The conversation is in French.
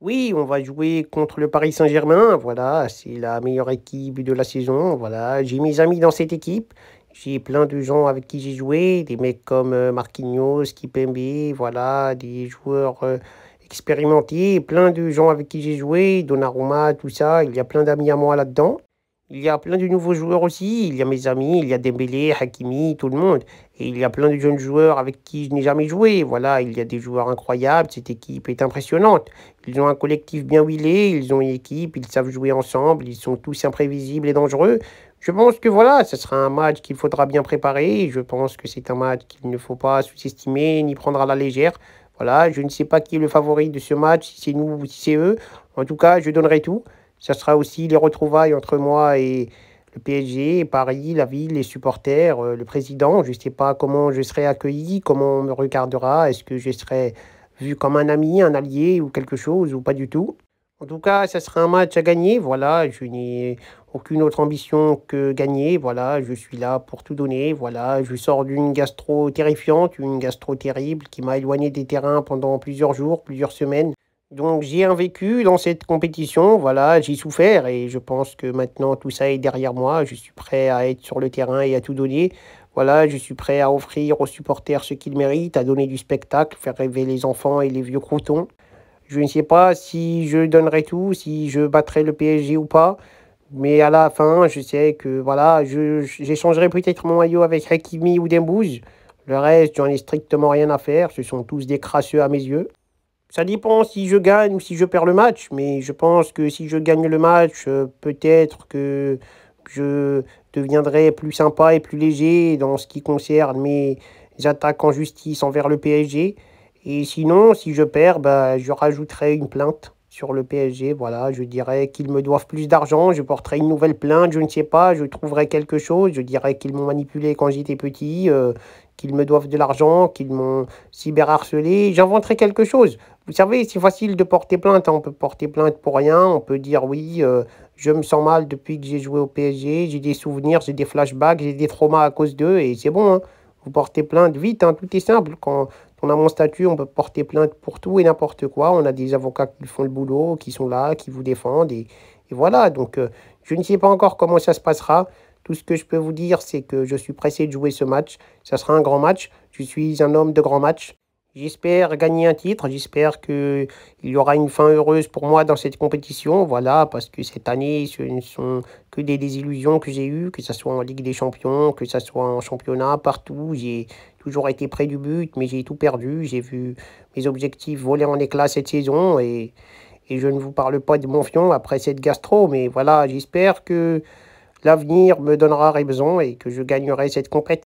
Oui, on va jouer contre le Paris Saint-Germain. Voilà, c'est la meilleure équipe de la saison. Voilà, j'ai mes amis dans cette équipe. J'ai plein de gens avec qui j'ai joué, des mecs comme Marquinhos, Kipembe, voilà, des joueurs expérimentés, plein de gens avec qui j'ai joué, Donnarumma, tout ça. Il y a plein d'amis à moi là-dedans. Il y a plein de nouveaux joueurs aussi. Il y a mes amis, il y a Dembélé, Hakimi, tout le monde. Et il y a plein de jeunes joueurs avec qui je n'ai jamais joué. Voilà, il y a des joueurs incroyables. Cette équipe est impressionnante. Ils ont un collectif bien huilé, ils ont une équipe, ils savent jouer ensemble, ils sont tous imprévisibles et dangereux. Je pense que voilà, ce sera un match qu'il faudra bien préparer. Je pense que c'est un match qu'il ne faut pas sous-estimer ni prendre à la légère. Voilà, je ne sais pas qui est le favori de ce match, si c'est nous ou si c'est eux. En tout cas, je donnerai tout. Ça sera aussi les retrouvailles entre moi et le PSG, Paris, la ville, les supporters, le président. Je ne sais pas comment je serai accueilli, comment on me regardera. Est-ce que je serai vu comme un ami, un allié ou quelque chose ou pas du tout? En tout cas, ça sera un match à gagner. Voilà, je n'ai aucune autre ambition que gagner. Voilà, je suis là pour tout donner. Voilà, je sors d'une gastro terrifiante, une gastro terrible qui m'a éloigné des terrains pendant plusieurs jours, plusieurs semaines. Donc j'ai un vécu dans cette compétition, voilà, j'ai souffert et je pense que maintenant tout ça est derrière moi. Je suis prêt à être sur le terrain et à tout donner. Voilà, je suis prêt à offrir aux supporters ce qu'ils méritent, à donner du spectacle, faire rêver les enfants et les vieux croutons. Je ne sais pas si je donnerai tout, si je battrai le PSG ou pas, mais à la fin, je sais que voilà, j'échangerai peut-être mon maillot avec Hakimi ou Dembouz. Le reste, j'en ai strictement rien à faire. Ce sont tous des crasseux à mes yeux. Ça dépend si je gagne ou si je perds le match, mais je pense que si je gagne le match, peut-être que je deviendrai plus sympa et plus léger dans ce qui concerne mes attaques en justice envers le PSG. Et sinon, si je perds, bah, je rajouterai une plainte sur le PSG. Voilà, je dirais qu'ils me doivent plus d'argent, je porterai une nouvelle plainte, je ne sais pas, je trouverai quelque chose, je dirais qu'ils m'ont manipulé quand j'étais petit, qu'ils me doivent de l'argent, qu'ils m'ont cyberharcelé, j'inventerai quelque chose. Vous savez, c'est facile de porter plainte, hein. On peut porter plainte pour rien. On peut dire oui, je me sens mal depuis que j'ai joué au PSG. J'ai des souvenirs, j'ai des flashbacks, j'ai des traumas à cause d'eux et c'est bon, hein. Vous portez plainte vite, hein, tout est simple. Quand on a mon statut, on peut porter plainte pour tout et n'importe quoi. On a des avocats qui font le boulot, qui sont là, qui vous défendent et voilà. Donc, je ne sais pas encore comment ça se passera. Tout ce que je peux vous dire, c'est que je suis pressé de jouer ce match. Ça sera un grand match. Je suis un homme de grand match. J'espère gagner un titre, j'espère qu'il y aura une fin heureuse pour moi dans cette compétition, voilà, parce que cette année, ce ne sont que des désillusions que j'ai eues, que ce soit en Ligue des Champions, que ce soit en championnat, partout. J'ai toujours été près du but, mais j'ai tout perdu. J'ai vu mes objectifs voler en éclats cette saison et je ne vous parle pas de mon fion après cette gastro, mais voilà, j'espère que l'avenir me donnera raison et que je gagnerai cette compétition.